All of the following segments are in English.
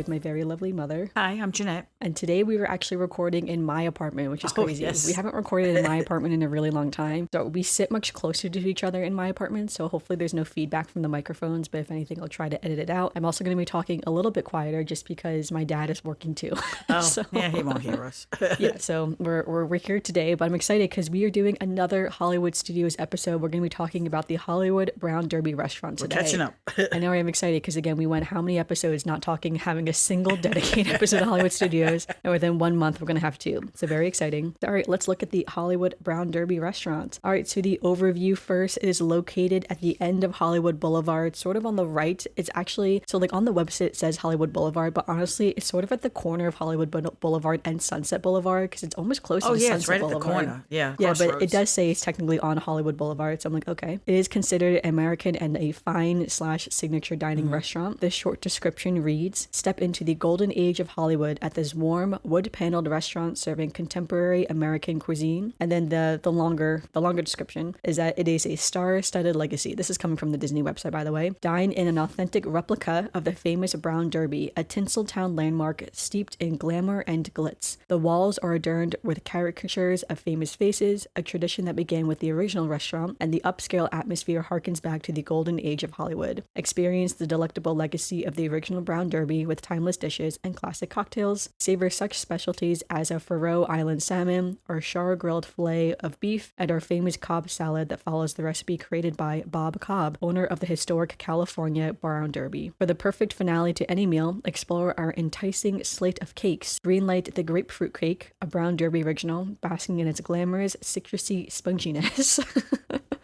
with my very lovely mother. Hi, I'm Janette. And today we were actually recording in my apartment, which is crazy. Yes. We haven't recorded in my apartment in a really long time. So we sit much closer to each other in my apartment. So hopefully there's no feedback from the microphones. But if anything, I'll try to edit it out. I'm also going to be talking a little bit quieter just because my dad is working too. Yeah, he won't hear us. Yeah, so we're here today, but I'm excited because we are doing another Hollywood Studios episode. We're going to be talking about the Hollywood Brown Derby restaurant today. We're catching up. I know I'm excited because, again, we went how many episodes not having a single dedicated episode of Hollywood Studios, and within 1 month we're going to have 2. So very exciting. All right, let's look at the Hollywood Brown Derby restaurant. All right, so the overview first. It is located at the end of Hollywood Boulevard, sort of on the right. It's actually, so like on the website it says Hollywood Boulevard, but honestly it's sort of at the corner of Hollywood Boulevard and Sunset Boulevard because it's almost close to Sunset it's right Boulevard. At the corner. Yeah, but it does say it's technically on Hollywood Boulevard, so I'm like, okay. It is considered American and a fine/signature dining restaurant. This short description reads, step into the golden age of Hollywood at this warm, wood-paneled restaurant serving contemporary American cuisine. And then the longer description is that it is a star-studded legacy. This is coming from the Disney website, by the way. Dine in an authentic replica of the famous Brown Derby, a Tinseltown landmark steeped in glamour and glitz. The walls are adorned with caricatures of famous faces, a tradition that began with the original restaurant, and the upscale atmosphere harkens back to the golden age of Hollywood. Experience the delectable legacy of the original Brown Derby with timeless dishes and classic cocktails. Savor such specialties as a Faroe Island salmon, our char-grilled filet of beef, and our famous Cobb salad that follows the recipe created by Bob Cobb, owner of the historic California Brown Derby. For the perfect finale to any meal, explore our enticing slate of cakes. Greenlight the grapefruit cake, a Brown Derby original, basking in its glamorous, citrusy sponginess.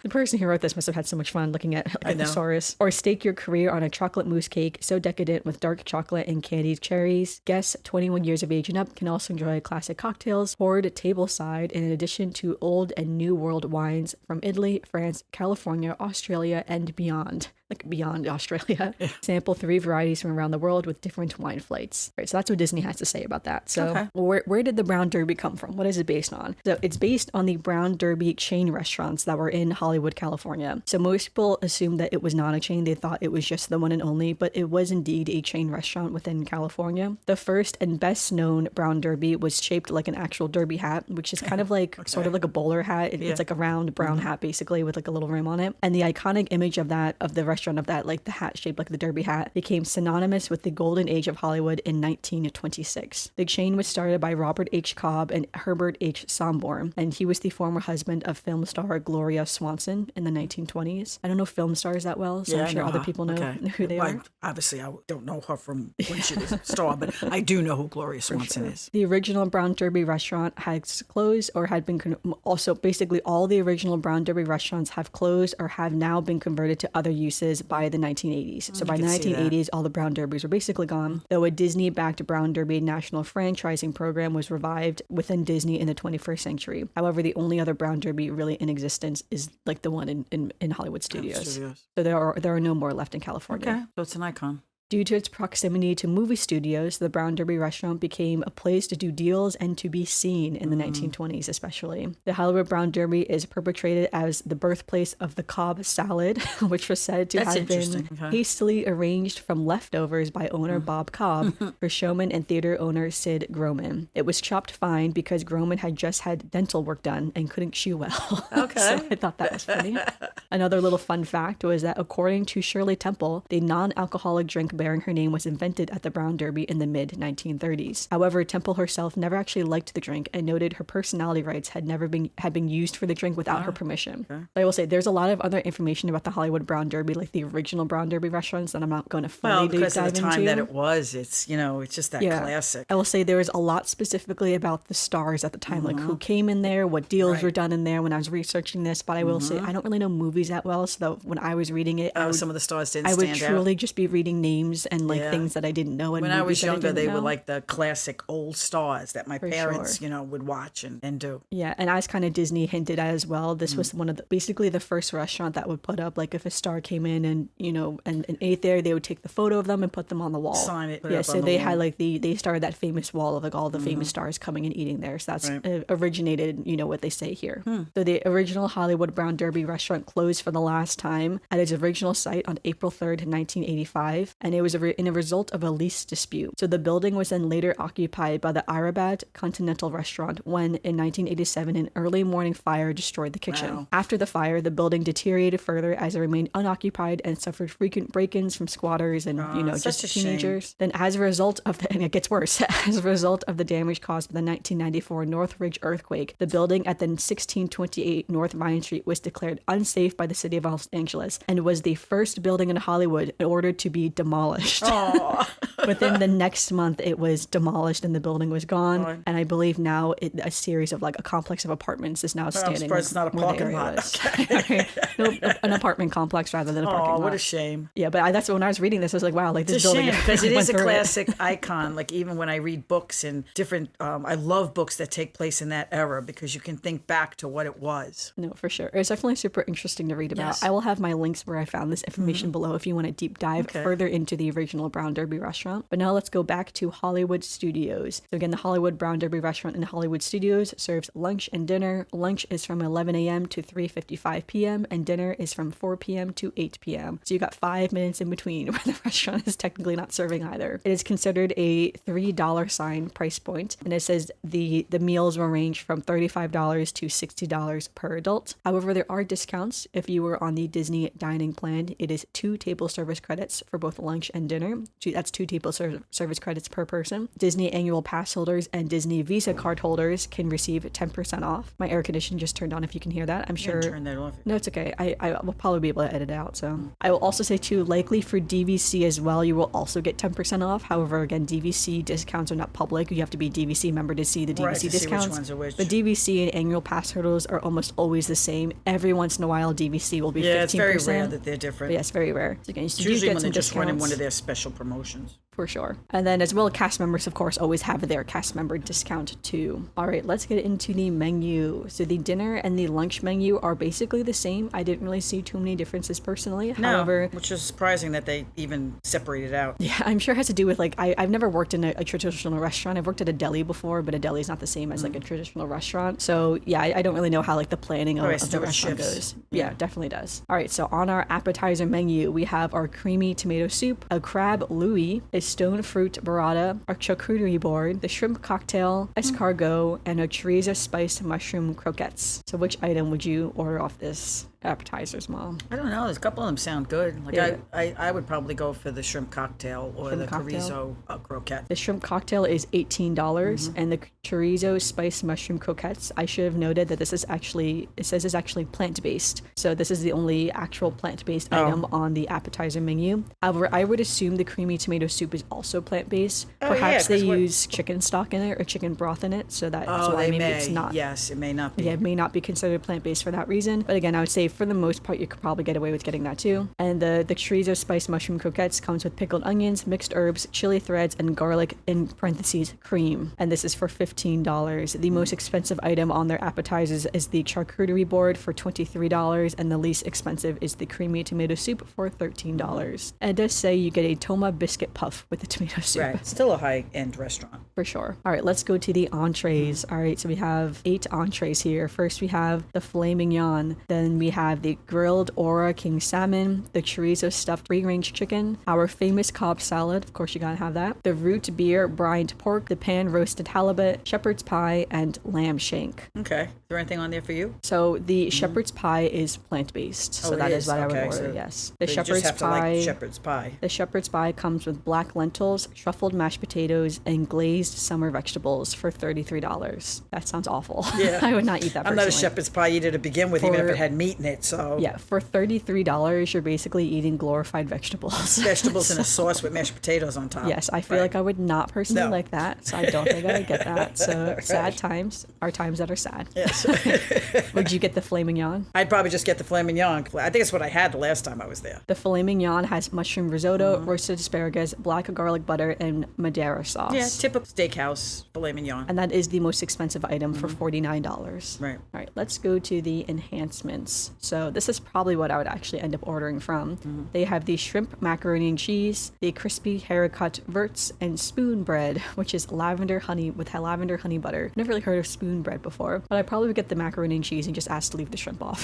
The person who wrote this must have had so much fun looking at the thesaurus. Or stake your career on a chocolate mousse cake so decadent with dark chocolate and candied cherries. Guests 21 years of age and up can also enjoy classic cocktails poured tableside in addition to old and new world wines from Italy, France, California, Australia, and beyond. Like beyond Australia. Yeah. Sample 3 varieties from around the world with different wine flights. Right, so that's what Disney has to say about that. So where did the Brown Derby come from? What is it based on? So it's based on the Brown Derby chain restaurants that were in Hollywood, California. So most people assumed that it was not a chain. They thought it was just the one and only, but it was indeed a chain restaurant within California. The first and best known Brown Derby was shaped like an actual derby hat, which is kind of like sort of like a bowler hat. It's like a round brown hat basically with like a little rim on it. And the iconic image of the restaurant of that, like the hat shaped like the derby hat, became synonymous with the golden age of Hollywood in 1926. The chain was started by Robert H. Cobb and Herbert H. Somborn, and he was the former husband of film star Gloria Swanson in the 1920s. I don't know film stars that well, so I'm sure other people know who they are. Obviously, I don't know her from when she was a star, but I do know who Gloria Swanson is. The original Brown Derby restaurant has closed or had been also basically all the original Brown Derby restaurants have closed or have now been converted to other uses by the 1980s. So by the 1980s, all the Brown Derbys were basically gone, though a Disney-backed Brown Derby national franchising program was revived within Disney in the 21st century. However, the only other Brown Derby really in existence is like the one in Hollywood Studios. So there are no more left in California. Okay, so it's an icon. Due to its proximity to movie studios, the Brown Derby restaurant became a place to do deals and to be seen in the 1920s especially. The Hollywood Brown Derby is perpetrated as the birthplace of the Cobb salad, which was said to have been hastily arranged from leftovers by owner Bob Cobb for showman and theater owner Sid Groman. It was chopped fine because Groman had just had dental work done and couldn't chew well. Okay. So I thought that was funny. Another little fun fact was that according to Shirley Temple, the non-alcoholic drink bearing her name was invented at the Brown Derby in the mid-1930s. However, Temple herself never actually liked the drink and noted her personality rights had been used for the drink without her permission. Okay. I will say there's a lot of other information about the Hollywood Brown Derby, like the original Brown Derby restaurants, that I'm not going to fully dive into. Because of the time that it was, it's just that classic. I will say there was a lot specifically about the stars at the time, like who came in there, what deals were done in there when I was researching this, but I will say I don't really know movies that well, so that when I was reading it, some of the stars didn't stand out. I would truly just be reading names and things that I didn't know. And when I was younger, they were like the classic old stars that my parents, would watch and do. Yeah, and as kind of Disney hinted at as well, this was one of basically the first restaurant that would put up, like if a star came in and and ate there, they would take the photo of them and put them on the wall. Sign it. So they had like they started that famous wall of like all the famous stars coming and eating there. So that's originated, what they say here. So the original Hollywood Brown Derby restaurant closed for the last time at its original site on April 3rd, 1985, and it was in a result of a lease dispute. So the building was then later occupied by the Arabad Continental Restaurant when, in 1987, an early morning fire destroyed the kitchen. Wow. After the fire, the building deteriorated further as it remained unoccupied and suffered frequent break-ins from squatters and, just teenagers. Then as a result of and it gets worse, as a result of the damage caused by the 1994 Northridge earthquake, the building at the 1628 North Vine Street was declared unsafe by the city of Los Angeles and was the first building in Hollywood in order to be demolished. Within the next month, it was demolished and the building was gone. And I believe now a series of a complex of apartments is now standing. I'm surprised it's not a parking lot. Okay. No, an apartment complex rather than a parking lot. Oh, what a shame. Yeah, but that's when I was reading this, I was like, wow, this building. It's a shame because it is a classic icon. Like even when I read books and different, I love books that take place in that era because you can think back to what it was. No, for sure. It's definitely super interesting to read about. Yes. I will have my links where I found this information below if you want to deep dive further into the original Brown Derby restaurant. But now let's go back to Hollywood Studios. So again, the Hollywood Brown Derby restaurant in Hollywood Studios serves lunch and dinner. Lunch is from 11 a.m. to 3:55 p.m. and dinner is from 4 p.m. to 8 p.m. So you got 5 minutes in between where the restaurant is technically not serving either. It is considered a $3 sign price point, and it says the meals will range from $35 to $60 per adult. However, there are discounts if you were on the Disney dining plan. It is 2 table service credits for both lunch and dinner. That's 2 table service credits per person. Disney annual pass holders and Disney Visa card holders can receive 10% off. My air conditioning just turned on if you can hear that. I'm sure. Turn that off. No, it's okay. I will probably be able to edit it out. So I will also say too, likely for DVC as well, you will also get 10% off. However, again, DVC discounts are not public. You have to be a DVC member to see the DVC discounts. See which ones are which. The DVC and annual pass holders are almost always the same. Every once in a while, DVC will be 15%. It's very rare that they're different. But yeah, it's very rare. So again, it's usually when they're just running one of their special promotions. For sure. And then as well, cast members, of course, always have their cast member discount too. All right, let's get into the menu. So the dinner and the lunch menu are basically the same. I didn't really see too many differences personally. No, however, which is surprising that they even separated out. Yeah, I'm sure it has to do with I've never worked in a traditional restaurant. I've worked at a deli before, but a deli is not the same as a traditional restaurant. So yeah, I don't really know how the planning of the restaurant goes. Yeah, definitely does. All right, so on our appetizer menu, we have our creamy tomato soup, a crab louis, a stone fruit burrata, our charcuterie board, the shrimp cocktail, escargot, and a chorizo spiced mushroom croquettes. So which item would you order off this appetizers, Mom? I don't know. There's a couple of them sound good. I would probably go for the shrimp cocktail or the chorizo croquette. The shrimp cocktail is $18, and the chorizo spiced mushroom croquettes, I should have noted that this is actually, it says it's actually plant-based. So this is the only actual plant-based item on the appetizer menu. However, I would assume the creamy tomato soup is also plant-based. Perhaps they use chicken stock in it or chicken broth in it, so that's why maybe it's not. Yes, it may not be. Yeah, it may not be considered plant-based for that reason. But again, I would say for the most part, you could probably get away with getting that too. And the chorizo spiced mushroom croquettes comes with pickled onions, mixed herbs, chili threads, and garlic, in parentheses, cream. And this is for $15. The most expensive item on their appetizers is the charcuterie board for $23, and the least expensive is the creamy tomato soup for $13. And it does say you get a Toma biscuit puff with the tomato soup. Right, still a high-end restaurant. For sure. All right, let's go to the entrees. All right, so we have 8 entrees here. First, we have the filet mignon. Then we have the grilled Ora King salmon, the chorizo stuffed free-range chicken, our famous Cobb salad, of course you gotta have that, the root beer brined pork, the pan roasted halibut, shepherd's pie, and lamb shank. Okay. Is there anything on there for you? So the shepherd's pie is plant-based. So that is what I would order, so yes. The shepherd's pie. Shepherd's pie. The shepherd's pie comes with black lentils, truffled mashed potatoes, and glazed summer vegetables for $33. That sounds awful. Yeah. I would not eat that personally. I'm not a shepherd's pie eater to begin with, even if it had meat in it, so. Yeah, for $33, you're basically eating glorified vegetables. Vegetables in a sauce with mashed potatoes on top. Yes, I feel like I would not personally like that, so I don't think I would get that. So sad times are times that are sad. Yes. Would you get the filet mignon? I'd probably just get the filet mignon. I think it's what I had the last time I was there. The filet mignon has mushroom risotto, roasted asparagus, black garlic butter, and Madeira sauce. Yeah, typical steakhouse filet mignon. And that is the most expensive item for $49. Right. All right, let's go to the enhancements. So this is probably what I would actually end up ordering from. They have the shrimp macaroni and cheese, the crispy haricot verts, and spoon bread, which is lavender honey with lavender honey butter. Never really heard of spoon bread before, but I probably would get the macaroni and cheese and just ask to leave the shrimp off.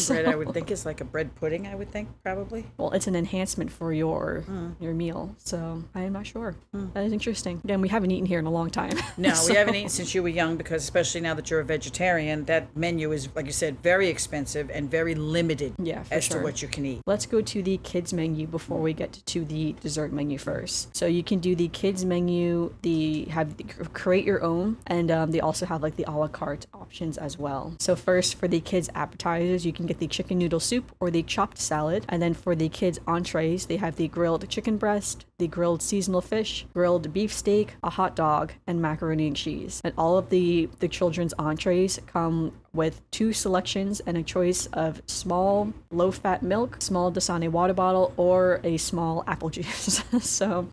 Bread, I would think, is like a bread pudding, I would think, probably. Well, it's an enhancement for your meal, so I am not sure. That is interesting. Again, we haven't eaten here in a long time. No, we haven't eaten since you were young, because especially now that you're a vegetarian, that menu is, like you said, very expensive and very limited as to what you can eat. Let's go to the kids menu before we get to the dessert menu first. So you can do the kids menu, create your own, and they also have like the a la carte options as well. So first, for the kids appetizers, you can get the chicken noodle soup or the chopped salad. And then for the kids entrees, they have the grilled chicken breast, the grilled seasonal fish, grilled beef steak, a hot dog, and macaroni and cheese. And all of the children's entrees come with 2 selections and a choice of small low-fat milk, small Dasani water bottle, or a small apple juice.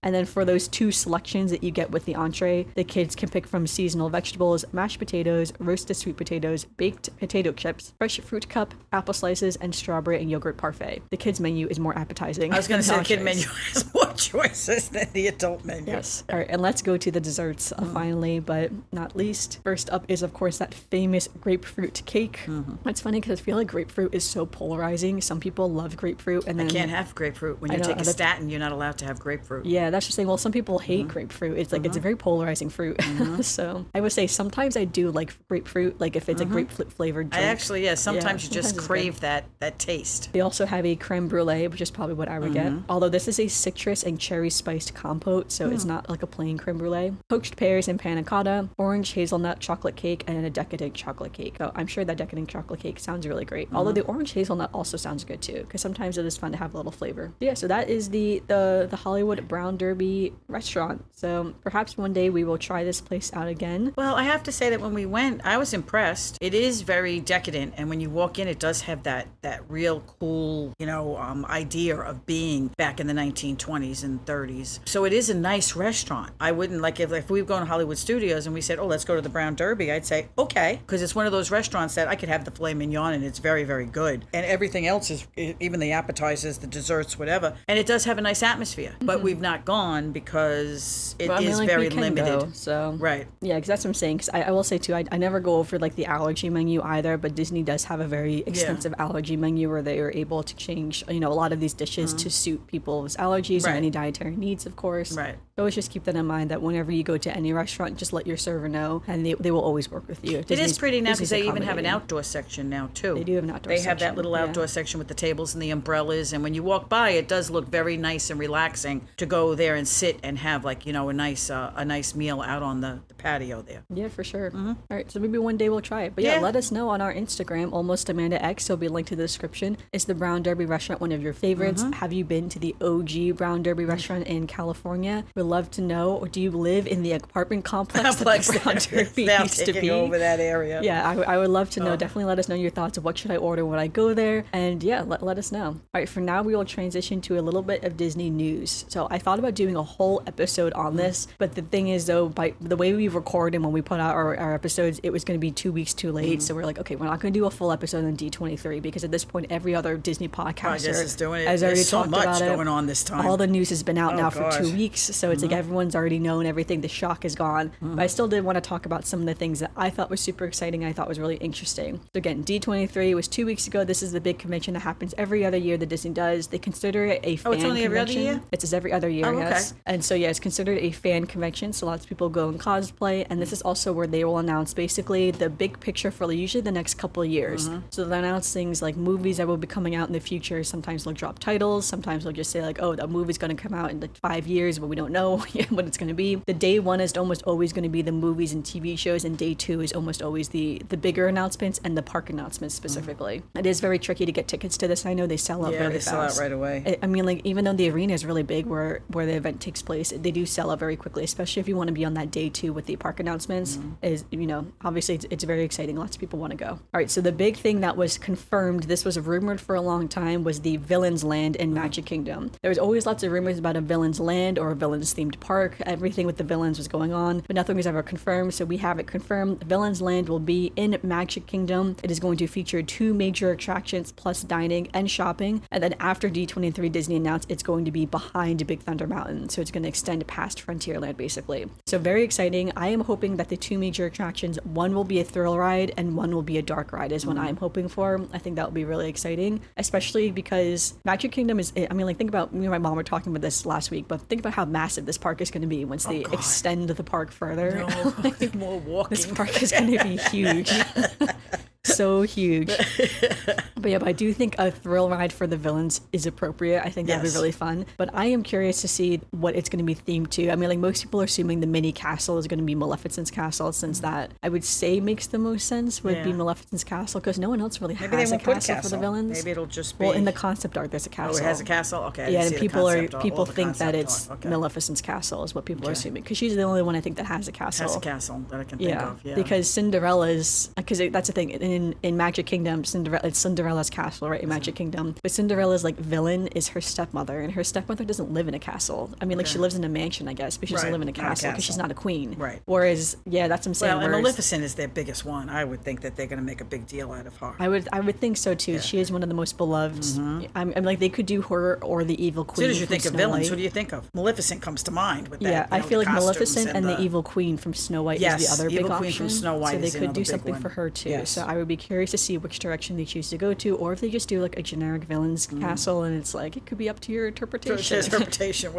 And then for those 2 selections that you get with the entree, the kids can pick from seasonal vegetables, mashed potatoes, roasted sweet potatoes, baked potato chips, fresh fruit cup, apple slices, and strawberry and yogurt parfait. The kids menu is more appetizing. I was going to say the kid menu has more choices than the adult menu. Yes. All right, and let's go to the desserts finally, but not least. First up is, of course, that famous grapefruit cake. It's funny because I feel like grapefruit is so polarizing. Some people love grapefruit, and then I can't have grapefruit. When you take a statin, you're not allowed to have grapefruit. Yeah, that's just saying. Well, some people hate grapefruit. It's like it's a very polarizing fruit. So I would say sometimes I do like grapefruit, like if it's a grapefruit flavored drink. I actually, sometimes you just crave that taste. They also have a creme brulee, which is probably what I would get. Although this is a citrus and cherry spiced compote, so it's not like a plain creme brulee. Poached pears and panna cotta, orange hazelnut chocolate cake, and a decadent chocolate cake. So I'm sure that decadent chocolate cake sounds really great. Although the orange hazelnut also sounds good too, because sometimes it is fun to have a little flavor. Yeah, so that is the Hollywood Brown Derby restaurant. So perhaps one day we will try this place out again. Well, I have to say that when we went, I was impressed. It is very decadent, and when you walk in, it does have that real cool, idea of being back in the 1920s and 30s. So it is a nice restaurant. I wouldn't, like, if we were going to Hollywood Studios and we said, oh, let's go to the Brown Derby, I'd say, okay, because it's one of those restaurants that I could have the filet mignon and it's very, very good. And everything else is, even the appetizers, the desserts, whatever. And it does have a nice atmosphere. But we've not gone because it is very limited. So right. Yeah, because that's what I'm saying. Because I will say too, I never go over like the allergy menu either, but Disney does have a very extensive allergy menu where they are able to change, a lot of these dishes to suit people's allergies or any dietary needs, of course. Right. Always just keep that in mind that whenever you go to any restaurant, just let your server know, and they will always work with you. It is pretty now because they even have an outdoor section now too. They do have an outdoor section. They have that little outdoor section with the tables and the umbrellas, and when you walk by, it does look very nice and relaxing to go there and sit and have a nice meal out on the patio there. Yeah, for sure. All right, so maybe one day we'll try it. But yeah, let us know on our Instagram, Almost Amanda X. It'll be linked to the description. Is the Brown Derby restaurant one of your favorites? Have you been to the OG Brown Derby restaurant in California? We'd love to know. Or do you live in the apartment complex that the Brown Derby used to be? Over that area. Yeah, I would love to know. Definitely let us know your thoughts of what should I order when I go there. And yeah, let us know. All right, for now we will transition to a little bit of Disney news. So I thought about doing a whole episode on this, but the thing is though, by the way we record and when we put out our episodes, it was going to be 2 weeks too late. So we're like, okay, we're not going to do a full episode on D23 because at this point every other Disney podcaster is doing it. has already There's so talked much about going it. on this time. All the news has been out now for 2 weeks, so it's like everyone's already known everything. The shock is gone. But I still did want to talk about some of the things that I thought was super exciting. I thought was really interesting. So again, D23 was 2 weeks ago. This is the big convention that happens every other year that Disney does. They consider it a fan it's only convention. every other year? It's every other year, yes. Okay. And so yeah, it's considered a fan convention. So lots of people go and cosplay. And this is also where they will announce basically the big picture for usually the next couple of years. So they'll announce things like movies that will be coming out in the future. Sometimes they'll drop titles. Sometimes they'll just say like, oh, that movie's going to come out in like 5 years, but we don't know what it's going to be. The day one is almost always going to be the movies and TV shows, and day two is almost always the bigger announcements and the park announcements specifically. It is very tricky to get tickets to this. I know they sell out very fast. Yeah, they sell out right away. I mean, like, even though the arena is really big where the event takes place, they do sell out very quickly, especially if you want to be on that day two with the park announcements. Is, obviously it's very exciting. Lots of people want to go. All right, so the big thing that was confirmed, this was rumored for a long time, was the Villains Land in Magic Kingdom. There was always lots of rumors about a Villains Land or a Villains themed park. Everything with the villains was going on, but nothing was ever confirmed. So we have it confirmed. Villains Land will be in Magic Kingdom. It is going to feature 2 major attractions plus dining and shopping. And then after D23, Disney announced it's going to be behind Big Thunder Mountain. So it's going to extend past Frontierland basically. So very exciting. I am hoping that the 2 major attractions, one will be a thrill ride and one will be a dark ride is what I'm hoping for. I think that will be really exciting, especially because Magic Kingdom is, I mean, like think about, me and my mom were talking about this last week, but think about how massive this park is going to be once they extend the park further. No, like, more walking. This park is going to be huge. So huge. But yeah, but I do think a thrill ride for the villains is appropriate. I think that'd be really fun. But I am curious to see what it's going to be themed to. I mean, like most people are assuming the mini castle is going to be Maleficent's castle, since that I would say makes the most sense would be Maleficent's castle, because no one else really has a castle for the villains. Maybe it'll just be. Well, in the concept art, there's a castle. Oh, it has a castle? Okay. Yeah, and people think that it's Maleficent's castle is what people are assuming, because she's the only one I think that has a castle. Has a castle that I can think of. Yeah. Because Cinderella's, because that's the thing in Magic Kingdom, it's Cinderella's castle, right? In Magic Kingdom, but Cinderella's like villain is her stepmother, and her stepmother doesn't live in a castle. I mean, like she lives in a mansion, I guess, but she doesn't live in a castle because she's not a queen. Right. Whereas, that's what I'm saying. Well, and Maleficent is their biggest one. I would think that they're going to make a big deal out of her. I would think so too. Yeah. She is one of the most beloved. I'm like, they could do her or the evil queen. As soon as you think of villains, who do you think of? Maleficent comes to mind with that. Yeah, I feel like Maleficent and the evil queen from Snow White is the other big option. Queen from Snow White, so they could do something for her too. Yes. So I would be curious to see which direction they choose to go to, or if they just do like a generic villain's castle, and it's like it could be up to your interpretation.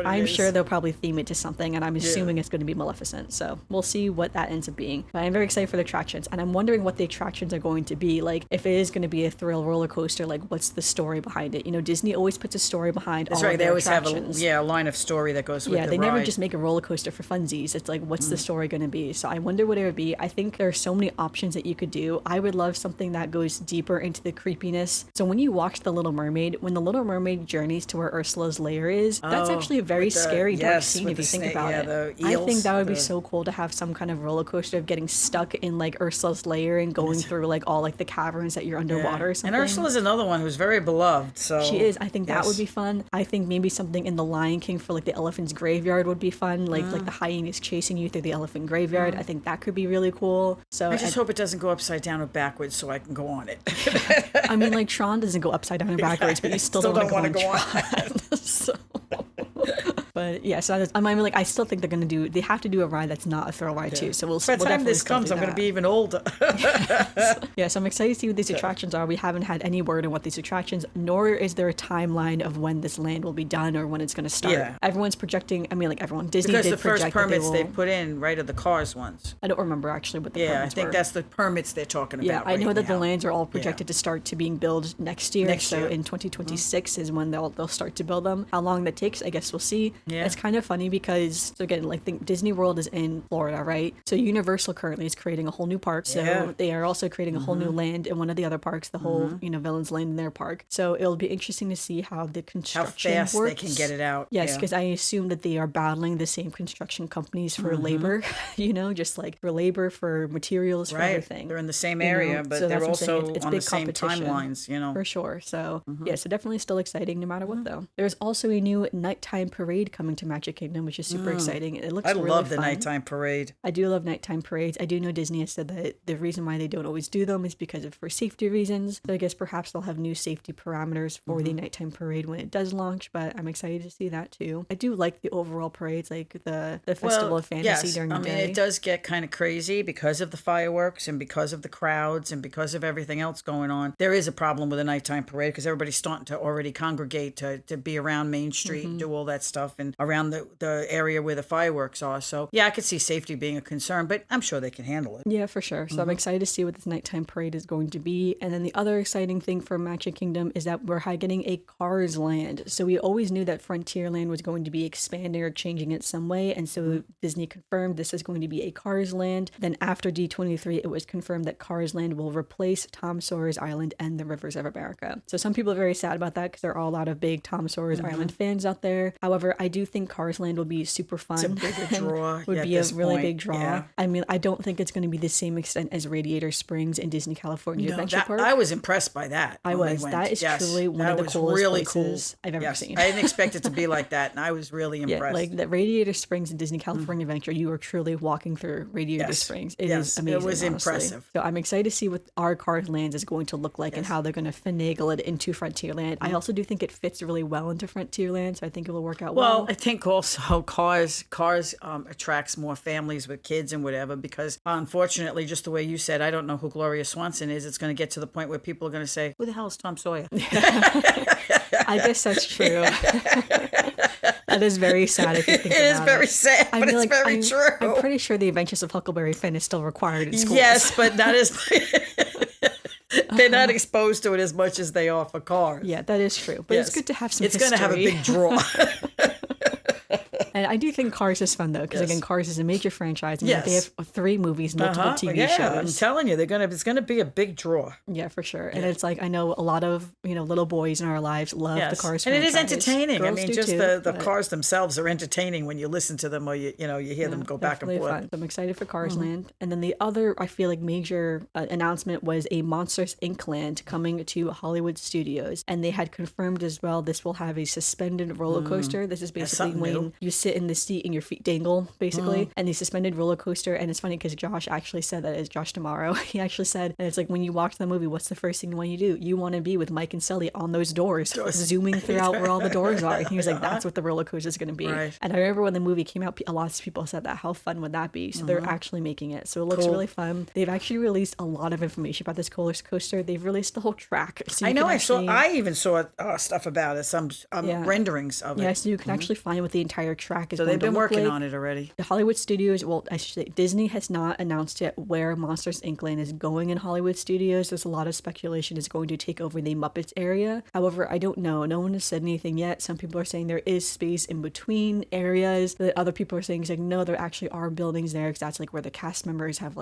I'm sure they'll probably theme it to something, and I'm assuming it's going to be Maleficent. So we'll see what that ends up being. But I'm very excited for the attractions, and I'm wondering what the attractions are going to be. Like if it is going to be a thrill roller coaster, like what's the story behind it? You know, Disney always puts a story behind all of their attractions. They always have a line of story that goes with the ride. Yeah, they never just make a roller coaster for funsies. It's like, what's the story going to be? So I wonder what it would be. I think there are so many options that you could do. I would love something that goes deeper into the creepiness. So when you watch The Little Mermaid, when the Little Mermaid journeys to where Ursula's lair is, that's actually a very scary, dark scene if you think about it. I think that would be so cool to have some kind of roller coaster of getting stuck in like Ursula's lair and going through like all like the caverns that you're underwater or something. And Ursula's another one who's very beloved. So she is. I think that would be fun. I think maybe something in The Lion King for like the elephant's graveyard would be fun. Like the hyenas chasing you through the elephant graveyard. I think that could be really cool. So I just hope it doesn't go upside down or backwards so I can go on it. I mean, like Tron doesn't go upside down and backwards, but you still don't want to go on Tron. So. But yeah, so I still think they have to do a ride that's not a thrill ride too. So by the time this comes, I'm going to be even older. So I'm excited to see what these attractions are. We haven't had any word on what these attractions, nor is there a timeline of when this land will be done or when it's going to start. Yeah. Everyone's projecting, Disney because did the first project permits they put in, right, are the Cars ones. I don't remember actually what the permits were. Yeah, I think that's the permits they're talking about. Yeah, I know that the lands are all projected to start to being built next year. So in 2026 is when they'll start to build them. How long that takes, I guess we'll see. Yeah. It's kind of funny because, so again, like think Disney World is in Florida, right? So Universal currently is creating a whole new park. So they are also creating a whole new land in one of the other parks, the whole, Villains Land in their park. So it'll be interesting to see how the construction works. How fast they can get it out. Yes, because I assume that they are battling the same construction companies for labor, just like for labor, for materials, for everything. They're in the same area, but so they're also on the same timelines, For sure. So so definitely still exciting no matter what though. There's also a new nighttime parade coming to Magic Kingdom, which is super exciting. It looks really fun. I love the nighttime parade. I do love nighttime parades. I do know Disney has said that the reason why they don't always do them is because of for safety reasons. So I guess perhaps they'll have new safety parameters for the nighttime parade when it does launch, but I'm excited to see that too. I do like the overall parades, like the Festival of Fantasy during the day. It does get kind of crazy because of the fireworks and because of the crowds and because of everything else going on. There is a problem with a nighttime parade because everybody's starting to already congregate to be around Main Street and do all that stuff and around the area where the fireworks are. So yeah, I could see safety being a concern, but I'm sure they can handle it. Yeah, for sure. So I'm excited to see what this nighttime parade is going to be. And then the other exciting thing for Magic Kingdom is that we're getting a Cars Land. So we always knew that Frontierland was going to be expanding or changing it some way. And so Disney confirmed this is going to be a Cars Land. Then after D23, it was confirmed that Cars Land will replace Tom Sawyer's Island and the Rivers of America. So some people are very sad about that because there are a lot of big Tom Sawyer's Island fans out there. However, I do think Cars Land will be super fun. It's a bigger draw. Would at be a this really point. big draw. Yeah. I mean, I don't think it's going to be the same extent as Radiator Springs and Disney California No, Adventure that, Park. I was impressed by that. I when we was. went. That is Yes, truly one that of the was coolest really places I've ever Yes. seen. I didn't expect it to be like that, and I was really impressed. Yeah, like the Radiator Springs and Disney California Adventure, you are truly walking through Radiator Yes. Springs. It Yes, is it amazing. was honestly. impressive. So I'm excited to see what our Cars Lands is going to look like and how they're going to finagle it into Frontierland. I also do think it fits really well into Frontierland, so I think it will work out well. Well, I think also cars attracts more families with kids and whatever, because unfortunately, just the way you said, I don't know who Gloria Swanson is. It's going to get to the point where people are going to say, "Who the hell is Tom Sawyer?" I guess that's true. That is very sad if you think about it. It is very sad, but it's very I'm, true. I'm pretty sure the Adventures of Huckleberry Finn is still required in schools. Yes, but not as they're not exposed to it as much as they are for Cars. Yeah, that is true. But it's good to have some It's going to have a history. big draw. And I do think Cars is fun though, because again, Cars is a major franchise. And Yes. they have 3 movies, multiple TV yeah, I'm shows. telling you, it's going to be a big draw. Yeah, for sure. And it's like I know a lot of little boys in our lives love the Cars and franchise. it is entertaining. Girls I mean, do just too, the but cars themselves are entertaining when you listen to them or you hear them go back and definitely forth. fun. So I'm excited for Cars Land. And then the other, I feel like, major announcement was a Monsters Inc. land coming to Hollywood Studios. And they had confirmed as well this will have a suspended roller coaster. This is basically something when new. you sit in the seat and your feet dangle, basically. And the suspended roller coaster. And it's funny because Josh actually said that, as Josh Tomorrow, he actually said, and it's like when you watch the movie, what's the first thing you want to do? You want to be with Mike and Sully on those doors, zooming throughout where all the doors are. And he was like, that's what the roller coaster is going to be. Right. And I remember when the movie came out, a lot of people said that. How fun would that be? So they're actually making it. So it looks really fun. They've actually released a lot of information about this roller coaster. They've released the whole track. So I you know. can I even saw stuff about it. Some renderings of it. Yeah, so you can actually find what the entire track is So going they've to been look working like. on it already. The Hollywood Studios, well, I should say Disney has not announced yet where Monsters Inc. Land is going in Hollywood Studios. There's a lot of speculation it's going to take over the Muppets area. However, I don't know. No one has said anything yet. Some people are saying there is space in between areas. The other people are saying, no, there actually are buildings there, because that's like where the cast members have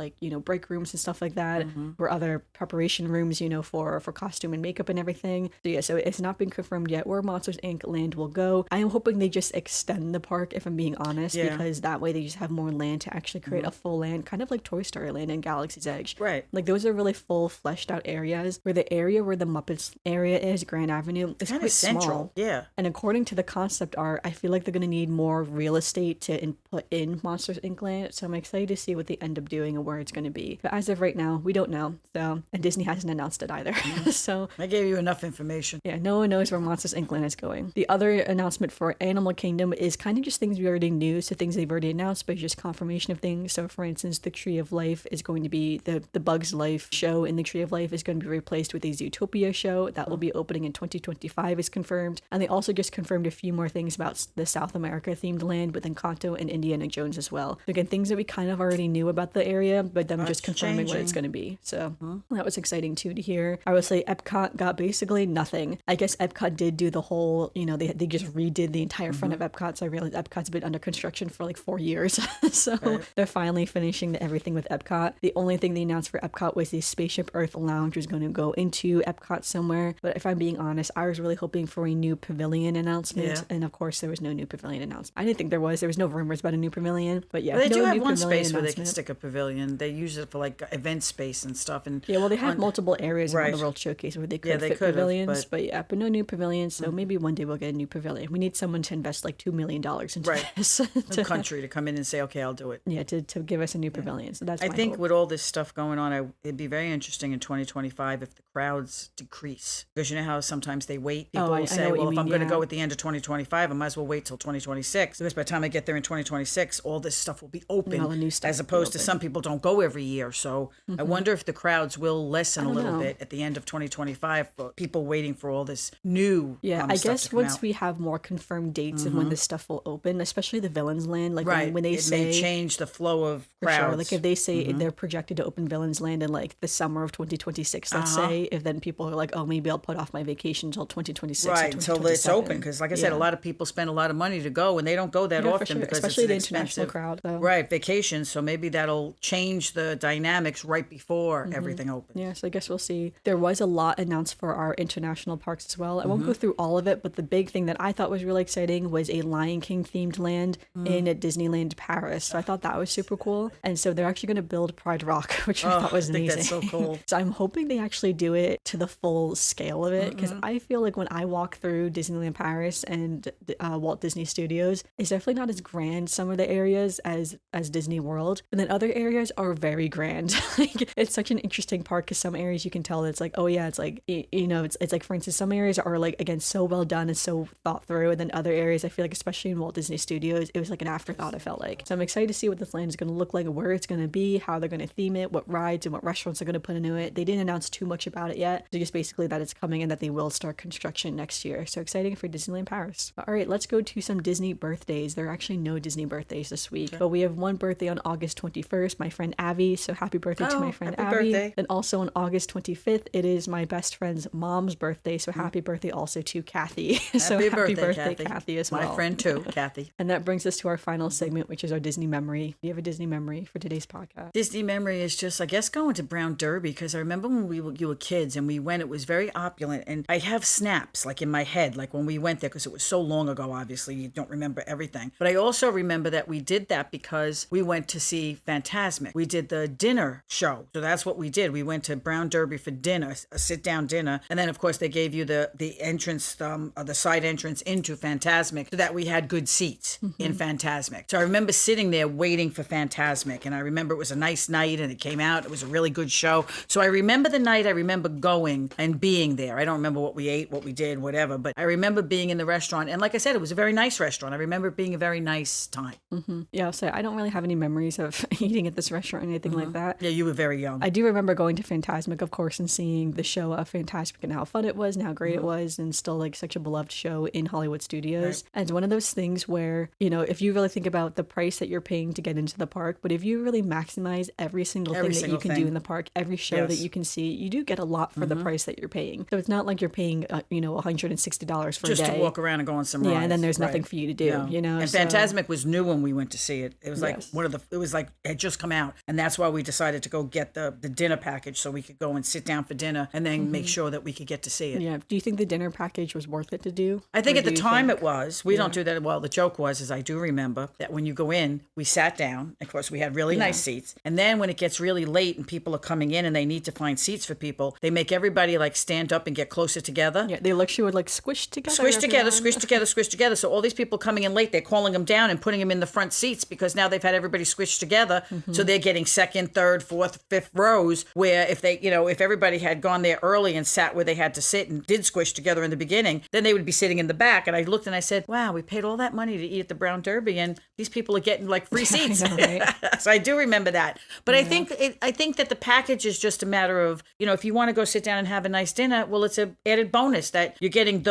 break rooms and stuff like that, or other preparation rooms, for costume and makeup and everything. So yeah, so it's not been confirmed yet where Monsters Inc. Land will go. I am hoping they just extend the park, if I'm being honest, because that way they just have more land to actually create a full land, kind of like Toy Story Land and Galaxy's Edge. Right. Like those are really full, fleshed out areas, where the area where the Muppets area is, Grand Avenue, is Kind quite of central. small. Yeah. And according to the concept art, I feel like they're going to need more real estate to put in Monsters Inc. Land. So I'm excited to see what they end up doing and where it's going to be. But as of right now, we don't know. So, and Disney hasn't announced it either. So I gave you enough information. yeah, no one knows where Monsters Inc. Land is going. The other announcement for Animal Kingdom is kind of just things we already knew, so things they've already announced, but just confirmation of things. So for instance, the Tree of Life is going to be, the Bugs Life show in the Tree of Life is going to be replaced with a Zootopia show. That will be opening in 2025 is confirmed. And they also just confirmed a few more things about the South America themed land with Encanto and Indiana Jones as well. So again, things that we kind of already knew about the area, but them just confirming what it's going to be. So that was exciting too to hear. I would say Epcot got basically nothing. I guess Epcot did do the whole, they just redid the entire front of Epcot. So I realized Epcot's been under construction for like 4 years. So they're finally finishing everything with Epcot. The only thing they announced for Epcot was the Spaceship Earth Lounge was going to go into Epcot somewhere. But if I'm being honest, I was really hoping for a new pavilion announcement. Yeah. And of course, there was no new pavilion announcement. I didn't think there was. There was no rumors about a new pavilion. But yeah, Well, they no do have new one pavilion space where they can announcement. stick a pavilion. They use it for like event space and stuff. And Yeah, well, they have multiple areas around Right. the World Showcase where they could they fit could have, pavilions, but- but no new pavilions. So maybe one day we'll get a new pavilion. We need someone to invest like $2 million into Right. this the country to come in and say, okay, I'll do it. to give us a new pavilion. So that's I my think hope. with all this stuff going on, it'd be very interesting in 2025 if the crowds decrease. Because you know how sometimes they wait? People I will say, know what well, you if I'm mean, going to yeah. go at the end of 2025, I might as well wait till 2026. Because by the time I get there in 2026, all this stuff will be open. All the new stuff as will be opposed to open. some people don't go every year. So I wonder if the crowds will lessen a little know. bit at the end of 2025 for people waiting for all this new Yeah, I stuff guess to come once out. we have more confirmed dates of when this stuff will open, especially the Villains Land. Like Right. when they it say may change the flow of for crowds. sure, like if they say they're projected to open Villains Land in like the summer of 2026, let's say, if then people are like, oh, maybe I'll put off my vacation until 2026 or Right, until it's 2027. open. Because like I said, a lot of people spend a lot of money to go, and they don't go that Yeah, for often sure. because Especially it's the an international expensive crowd, though. Right, vacation. So maybe that'll change the dynamics right before everything opens. Yeah, so I guess we'll see. There was a lot announced for our international parks as well. I won't go through all of it, but the big thing that I thought was really exciting was a Lion King themed land in Disneyland Paris. So I thought that was super cool. And so they're actually going to build Pride Rock, which I thought was I think amazing. that's so cool. So I'm hoping they actually do it to the full scale of it, because I feel like when I walk through Disneyland Paris and Walt Disney Studios, it's definitely not as grand some of the areas as Disney World, and then other areas are very grand. Like it's such an interesting park because some areas you can tell that it's like, oh yeah, it's like it's like, for instance, some areas are like, again, so well done and so thought through, and then other areas I feel like, especially in Walt Disney Studios, it was like an afterthought. I felt like, so I'm excited to see what this land is going to look like, where it's going to be, how they're going to theme it, what rides and what restaurants are going to put into it. They didn't announce too much about it yet, so just basically that it's coming and that they will start construction next year. So exciting for Disneyland Paris. All right, let's go to some Disney birthdays. There are actually no Disney birthdays this week, but we have one birthday on August 21st, my friend Abby. So happy birthday to my friend happy Abby. birthday. And also on August 25th, it is my best friend's mom's birthday. So happy birthday also to Kathy. So happy birthday, Kathy, as well. My friend too, Kathy. And that brings us to our final segment, which is our Disney memory. Do you have a Disney memory for today's podcast? Disney memory is just, I guess, going to Brown Derby, because I remember when you were kids and we went, it was very opulent. And I have snaps like in my head, like when we went there, because it was so long ago, obviously, you don't remember everything. But I also remember that we did that because we went to see Fantasmic. We did the dinner show. So that's what we did. We went to Brown Derby for dinner, a sit-down dinner. And then, of course, they gave you the entrance, the side entrance into Fantasmic, so that we had good seats in Fantasmic. So I remember sitting there waiting for Fantasmic. And I remember it was a nice night and it came out. It was a really good show. So I remember the night. I remember going and being there. I don't remember what we ate, what we did, whatever. But I remember being in the restaurant. And like I said, it was a very nice restaurant. I remember it being a very nice time. Yeah, I'll say I don't really have any memories of eating at this restaurant or anything like that. Yeah, you were very young. I do remember going to Fantasmic, of course, and seeing the show of Fantasmic and how fun it was and how great it was, and still like such a beloved show in Hollywood Studios. And it's one of those things where, if you really think about the price that you're paying to get into the park, but if you really maximize every single thing that you can do in the park, every show that you can see, you do get a lot for the price that you're paying. So it's not like you're paying, $160 for just a day. to walk around and go on some rides. Yeah, and then there's nothing for you to do, And so. Fantasmic was new when we went to see it. It was like it had just come out. And that's why we decided to go get the dinner package so we could go and sit down for dinner and then make sure that we could get to see it. Yeah. Do you think the dinner package was worth it to do? I think Or at the do you time think- it was. We don't do that. Well, the joke was, is I do remember that when you go in, we sat down. Of course, we had really nice seats. And then when it gets really late and people are coming in and they need to find seats for people, they make everybody like stand up and get closer together. Yeah, they literally would like squish together. Squish together, everyone. squish together, squish together. So all these people coming in late, they're calling them down and putting them in the front seats because now they've had everybody squished together. So they're getting second, third, fourth, fifth rows, where if they, if everybody had gone there early and sat where they had to sit and did squish together in the beginning, then they would be sitting in the back. And I looked and I said, wow, we paid all that money to eat at the Brown Derby and these people are getting like free seats. I know, right? So I do remember that. But I think that the package is just a matter of, if you want to go sit down and have a nice dinner, well, it's an added bonus that you're getting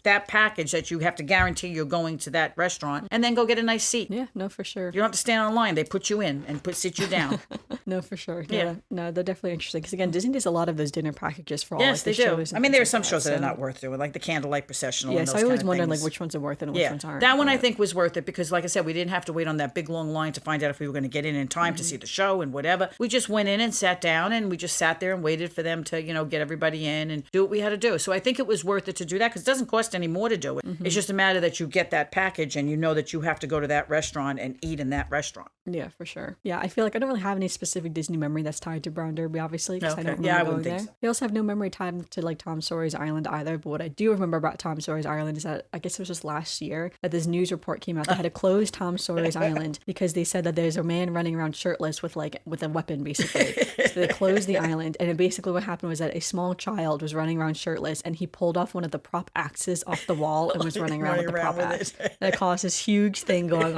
that package that you have to guarantee you're going to that restaurant and then go get a nice seat. Yeah, no, for sure. You don't have to stand online. They put you in and sit you down. No, for sure. Yeah. Yeah. No, they're definitely interesting. Because again, Disney does a lot of those dinner packages for all Yes, like, they the do. shows. I and mean, there are things some like shows that are so. not worth doing, like the Candlelight Processional. Yes, and I those always kind of wondered things. like which ones are worth it and which ones aren't. That one I but- think was worth it because, like I said, we didn't have to wait on that big long line to find out if we were going to get in time to see the show and whatever. We just went in and sat down and we just sat there and waited for them to, get everybody in and do what we had to do. So I think it was worth it to do that because it doesn't cost any more to do it. It's just a matter that you get that package and you know that you have to go to that restaurant and eat in that restaurant. Yeah, for sure. Yeah, I feel like I don't really have any specific Disney memory that's tied to Brown Derby, obviously, because I Okay. don't Yeah, I remember wouldn't going think there. so. I also have no memory tied to like Tom Sawyer's Island either. But what I do remember about Tom Sawyer's Island is that I guess it was just last year that this news report came out. They had to close Tom Sawyer's Island because they said that there's a man running around shirtless with a weapon, basically. So they closed the island, and basically what happened was that a small child was running around shirtless, and he pulled off one of the prop axes off the wall and was running around with the prop axe. That caused this huge thing going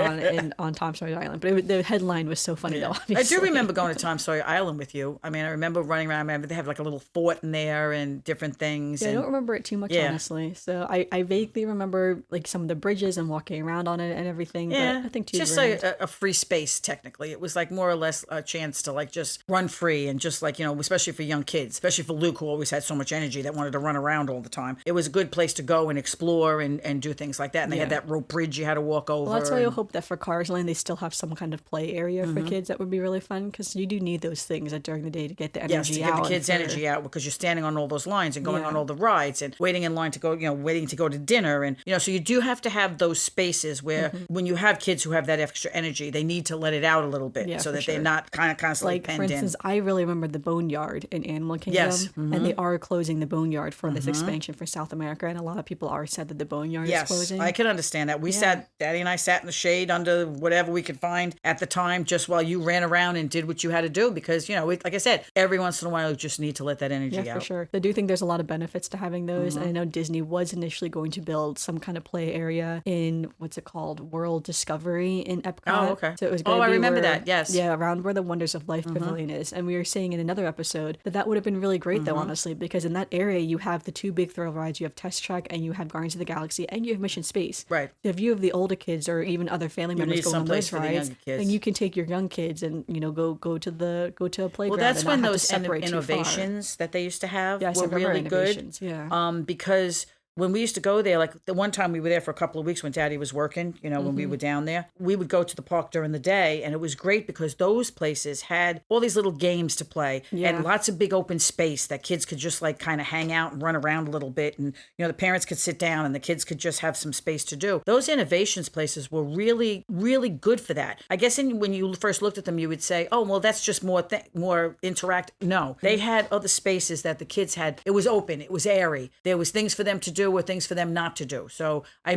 on Tom Sawyer's Island. But the headline was so funny though. Obviously. I do remember going to Tom Sawyer Island with you. I mean, I remember running around. I remember they have like a little fort in there and different things. Yeah, I and don't remember it too much, honestly. So I vaguely remember like some of the bridges and walking walking around on it and everything. Yeah, but I think 2 just grand. like a free space. Technically, it was like more or less a chance to like just run free and just like, you know, especially for young kids, especially for Luke, who always had so much energy that wanted to run around all the time. It was a good place to go and explore and do things like that. And they had that rope bridge you had to walk over. Well, that's why I hope that for Cars Land, they still have some kind of play area for kids. That would be really fun, because you do need those things during the day to get the energy Yes, to out. get the kids' energy out, because you're standing on all those lines and going on all the rides and waiting in line to go, you know, waiting to go to dinner. And, you know, so you do have to have those spaces where when you have kids who have that extra energy, they need to let it out a little bit so that they're not kind of constantly like, penned for instance, I really remember the Boneyard in Animal Kingdom. And they are closing the Boneyard for this expansion for South America. And a lot of people are sad that the Boneyard is closing. I can understand that. We sat, Daddy and I sat in the shade under whatever we could find at the time, just while you ran around and did what you had to do, because, you know, like I said, every once in a while you just need to let that energy out. Yeah, for sure. I do think there's a lot of benefits to having those. And I know Disney was initially going to build some kind of play area in, what's it called, World Discovery in Epcot. Oh, okay. So it was going to be I remember that, yes. Yeah, around where the Wonders of Life Pavilion is. And we were saying in another episode that would have been really great, though, honestly, because in that area you have the 2 big thrill rides. You have Test Track and you have Guardians of the Galaxy and you have Mission Space. Right. So if you have the older kids or even other family members going on those rides, then you can take your young kids and, you know, go to a playground. Well, that's and when not have those to separate innovations that they used to have were really good. Yeah. Because when we used to go there, like the one time we were there for a couple of weeks when Daddy was working, you know, when we were down there, we would go to the park during the day, and it was great because those places had all these little games to play and lots of big open space that kids could just like kind of hang out and run around a little bit. And, you know, the parents could sit down and the kids could just have some space to do. Those innovations places were really, really good for that. I guess when you first looked at them, you would say, oh, well, that's just more interact. No, they had other spaces that the kids had. It was open. It was airy. There was things for them to do or things for them not to do. So I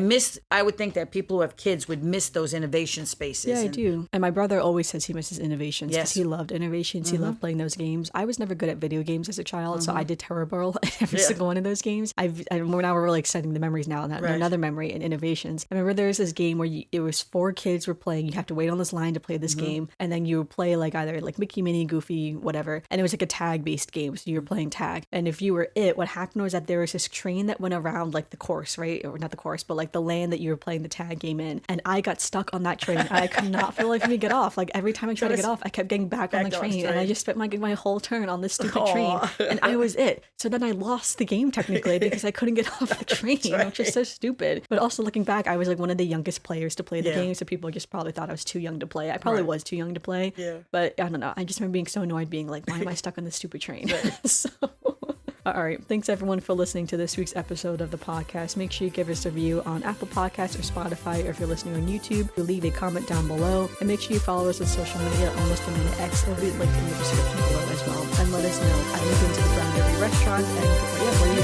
would think that people who have kids would miss those innovation spaces. Yeah, I do. And my brother always says he misses innovations because he loved innovations. He loved playing those games. I was never good at video games as a child, so I did terrible at every single one of those games. Now we're really exciting the memories now. Another memory in innovations. I remember there was this game where it was 4 kids were playing. You have to wait on this line to play this game, and then you would play like either like Mickey, Minnie, Goofy, whatever. And it was like a tag based game, so you were playing tag. And if you were what happened was that there was this train that went around like the course, right? Or not the course, but like the land that you were playing the tag game in. And I got stuck on that train. I could not feel like me get off. Like every time I tried to get off, I kept getting back on the train. And I just spent my whole turn on this stupid train. And I was it. So then I lost the game technically because I couldn't get off the train, which is so stupid. But also looking back, I was like one of the youngest players to play the game. So people just probably thought I was too young to play. I probably was too young to play. Yeah. But I don't know. I just remember being so annoyed being like, why am I stuck on this stupid train? So... All right. Thanks, everyone, for listening to this week's episode of the podcast. Make sure you give us a review on Apple Podcasts or Spotify, or if you're listening on YouTube, leave a comment down below. And make sure you follow us on social media on List Amanda X. It'll be linked in the description below as well. And let us know. I've been to the Brown Derby restaurant, and where you